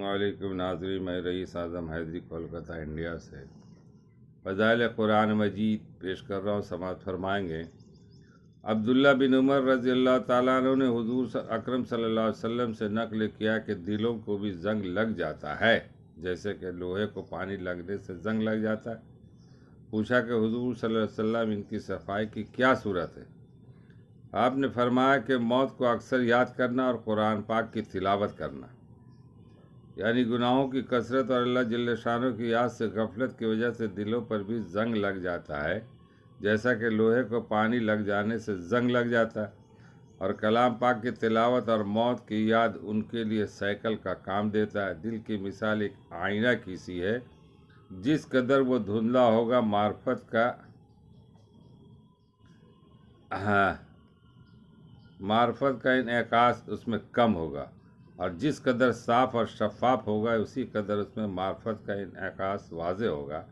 علیکم ناظرین، میں رئیس اعظم حیدری کولکتہ انڈیا سے فضائل قرآن مجید پیش کر رہا ہوں، سماعت فرمائیں گے۔ عبداللہ بن عمر رضی اللہ تعالیٰ عنہ نے حضور اکرم صلی اللہ علیہ وسلم سے نقل کیا کہ دلوں کو بھی زنگ لگ جاتا ہے، جیسے کہ لوہے کو پانی لگنے سے زنگ لگ جاتا ہے۔ پوچھا کہ حضور صلی اللہ علیہ وسلم ان کی صفائی کی کیا صورت ہے؟ آپ نے فرمایا کہ موت کو اکثر یاد کرنا اور قرآن پاک کی تلاوت کرنا، یعنی گناہوں کی کثرت اور اللہ جل شانہ کی یاد سے غفلت کی وجہ سے دلوں پر بھی زنگ لگ جاتا ہے، جیسا کہ لوہے کو پانی لگ جانے سے زنگ لگ جاتا ہے۔ اور کلام پاک کی تلاوت اور موت کی یاد ان کے لیے سائیکل کا کام دیتا ہے۔ دل کی مثال ایک آئینہ کی سی ہے، جس قدر وہ دھندلا ہوگا معرفت کا انعکاس اس میں کم ہوگا، اور جس قدر صاف اور شفاف ہوگا اسی قدر اس میں معرفت کا انعکاس واضح ہوگا۔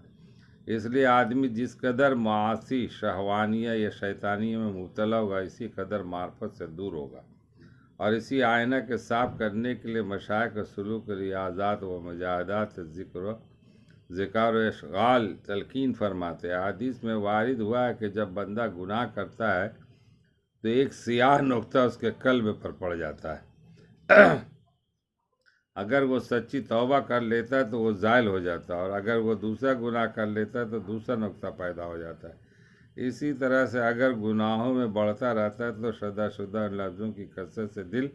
اس لیے آدمی جس قدر معاصی، شہوانیہ یا شیطانیہ میں مبتلا ہوگا اسی قدر معرفت سے دور ہوگا۔ اور اسی آئینہ کے صاف کرنے کے لیے مشائخ سلوک، ریاضات و مجاہدات، ذکر و اشغال تلقین فرماتے ہیں۔ حدیث میں وارد ہوا ہے کہ جب بندہ گناہ کرتا ہے تو ایک سیاہ نقطہ اس کے قلب پر پڑ جاتا ہے۔ اگر وہ سچی توبہ کر لیتا ہے تو وہ زائل ہو جاتا ہے، اور اگر وہ دوسرا گناہ کر لیتا ہے تو دوسرا نقطہ پیدا ہو جاتا ہے۔ اسی طرح سے اگر گناہوں میں بڑھتا رہتا ہے تو شدہ لفظوں کی کثرت سے دل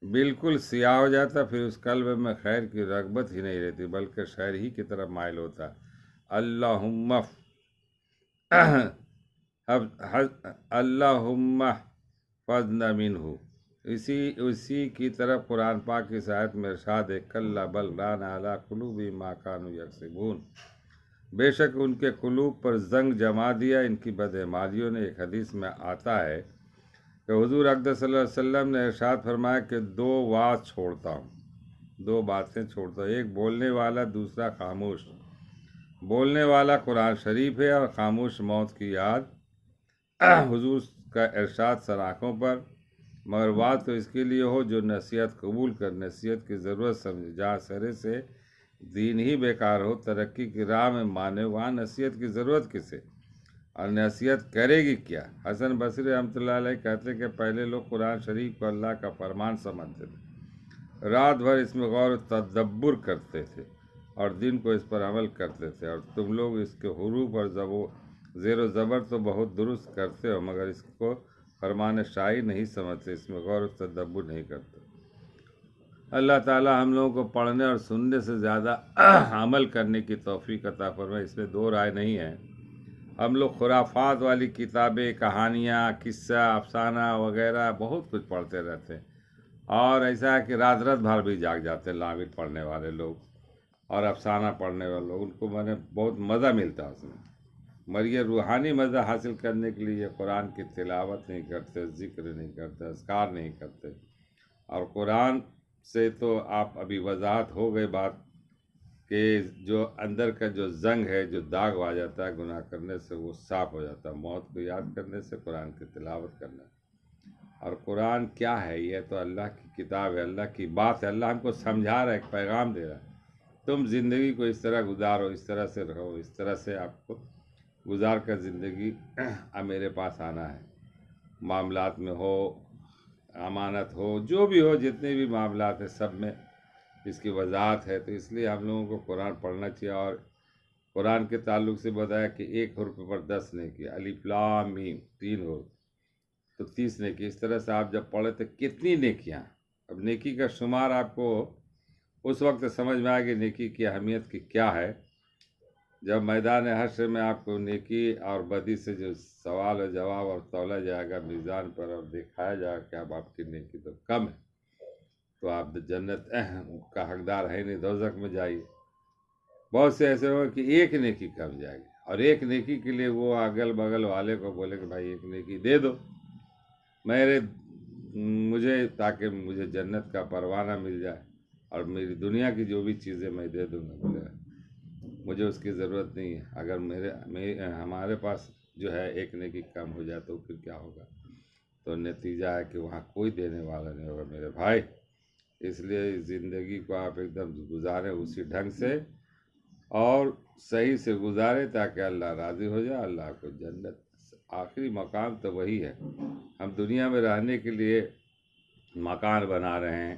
بالکل سیاہ ہو جاتا ہے، پھر اس قلب میں خیر کی رغبت ہی نہیں رہتی بلکہ شر ہی کی طرف مائل ہوتا ہے۔ اللہم احفظنا منہ، اسی کی طرف قرآن پاک کی آیت میں ارشاد ہے، کلا بل ران علی قلوبہم ما کانوا یکسبون، بے شک ان کے قلوب پر زنگ جما دیا ان کی بدعمالیوں نے۔ ایک حدیث میں آتا ہے کہ حضور اقدس صلی اللہ علیہ وسلم نے ارشاد فرمایا کہ دو باتیں چھوڑتا ہوں، ایک بولنے والا، دوسرا خاموش۔ بولنے والا قرآن شریف ہے اور خاموش موت کی یاد۔ حضور کا ارشاد سر آنکھوں پر، مگر بات تو اس کے لیے ہو جو نصیحت قبول کر، نصیحت کی ضرورت سمجھے۔ جہاں سرے سے دین ہی بیکار ہو، ترقی کی راہ میں مانے، وہاں نصیحت کی ضرورت کسے اور نصیحت کرے گی کیا؟ حسن بصری رحمۃ اللہ علیہ کہتے کہ پہلے لوگ قرآن شریف کو اللہ کا فرمان سمجھتے تھے، رات بھر اس میں غور و تدبر کرتے تھے اور دن کو اس پر عمل کرتے تھے، اور تم لوگ اس کے حروف اور زیر و زبر تو بہت درست کرتے ہو، مگر اس کو فرمان شاعری نہیں سمجھتے، اس میں غور و تدبر نہیں کرتے۔ اللہ تعالی ہم لوگوں کو پڑھنے اور سننے سے زیادہ عمل کرنے کی توفیق عطا فرمائے، اس میں دو رائے نہیں ہے۔ ہم لوگ خرافات والی کتابیں، کہانیاں، قصہ، افسانہ وغیرہ بہت کچھ پڑھتے رہتے ہیں، اور ایسا ہے کہ رات بھر بھی جاگ جاتے ہیں لاوی پڑھنے والے لوگ اور افسانہ پڑھنے والے لوگ، ان کو بہت مزہ ملتا ہے اس میں، مگر یہ روحانی مزہ حاصل کرنے کے لیے قرآن کی تلاوت نہیں کرتے، ذکر نہیں کرتے، اذکار نہیں کرتے۔ اور قرآن سے تو آپ ابھی وضاحت ہو گئی بات کہ جو اندر کا جو زنگ ہے، جو داغ آ جاتا ہے گناہ کرنے سے، وہ صاف ہو جاتا ہے موت کو یاد کرنے سے، قرآن کی تلاوت کرنے سے۔ اور قرآن کیا ہے؟ یہ تو اللہ کی کتاب ہے، اللہ کی بات ہے، اللہ ہم کو سمجھا رہا ہے، ایک پیغام دے رہا ہے، تم زندگی کو اس طرح گزارو، اس طرح سے رہو، اس طرح سے آپ کو گزار کر زندگی اب میرے پاس آنا ہے۔ معاملات میں ہو، امانت ہو، جو بھی ہو، جتنے بھی معاملات ہیں سب میں اس کی وضاحت ہے، تو اس لیے ہم لوگوں کو قرآن پڑھنا چاہیے۔ اور قرآن کے تعلق سے بتایا کہ ایک حرف پر 10 نیکی، الف لام میم 3 حرف تو 30 نیکی۔ اس طرح سے آپ جب پڑھے تو کتنی نیکیاں، اب نیکی کا شمار آپ کو اس وقت سمجھ میں آئے گی نیکی کی اہمیت کی کیا ہے، جب میدان حشر میں آپ کو نیکی اور بدی سے جو سوال و جواب اور تولا جائے گا میزان پر، اور دکھایا جائے گا کہ اب آپ کی نیکی تو کم ہے، تو آپ جنت کا حقدار ہے نہیں، دوزخ میں جائیے۔ بہت سے ایسے ہو کہ ایک نیکی کم جائے گی، اور ایک نیکی کے لیے وہ اگل بغل والے کو بولے کہ بھائی ایک نیکی دے دو مجھے، تاکہ مجھے جنت کا پروانہ مل جائے، اور میری دنیا کی جو بھی چیزیں میں دے دوں گا، بولے مجھے اس کی ضرورت نہیں ہے۔ اگر ہمارے پاس جو ہے ایک نیکی کم ہو جائے تو پھر کیا ہوگا؟ تو نتیجہ ہے کہ وہاں کوئی دینے والا نہیں ہوگا میرے بھائی۔ اس لیے اس زندگی کو آپ ایک دم گزاریں اسی ڈھنگ سے اور صحیح سے گزارے تاکہ اللہ راضی ہو جائے، اللہ کو جنت آخری مقام تو وہی ہے۔ ہم دنیا میں رہنے کے لیے مکان بنا رہے ہیں،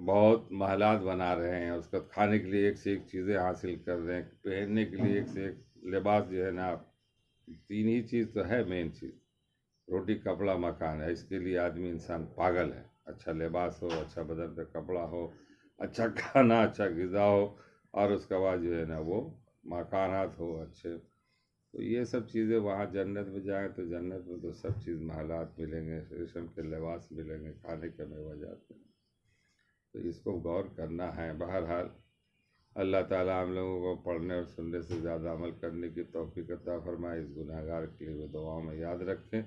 بہت محلات بنا رہے ہیں، اس کا کھانے کے لیے ایک سے ایک چیزیں حاصل کر رہے ہیں، پہننے کے لیے ایک سے ایک لباس جو ہے نا، تین ہی چیز تو ہے مین چیز، روٹی کپڑا مکان ہے۔ اس کے لیے آدمی انسان پاگل ہے، اچھا لباس ہو، اچھا بدن پہ کپڑا ہو، اچھا کھانا، اچھا غذا ہو، اور اس کے بعد جو ہے نا وہ مکانات ہو اچھے۔ تو یہ سب چیزیں وہاں جنت میں جائیں تو جنت میں تو سب چیز محلات ملیں گے، ریشم کے لباس ملیں گے، کھانے کے میوہ جات ملیں گے۔ تو اس کو غور کرنا ہے۔ بہرحال اللہ تعالیٰ ہم لوگوں کو پڑھنے اور سننے سے زیادہ عمل کرنے کی توفیق عطا فرمائے۔ اس گناہ گار کے لیے وہ دعاؤں میں یاد رکھیں،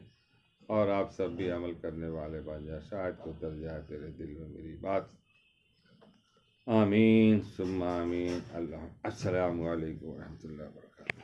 اور آپ سب بھی عمل کرنے والے بن جائیں، شاید کو اتر جائے تیرے دل میں میری بات۔ آمین ثم آمین۔ السلام علیکم ورحمۃ اللہ وبرکاتہ۔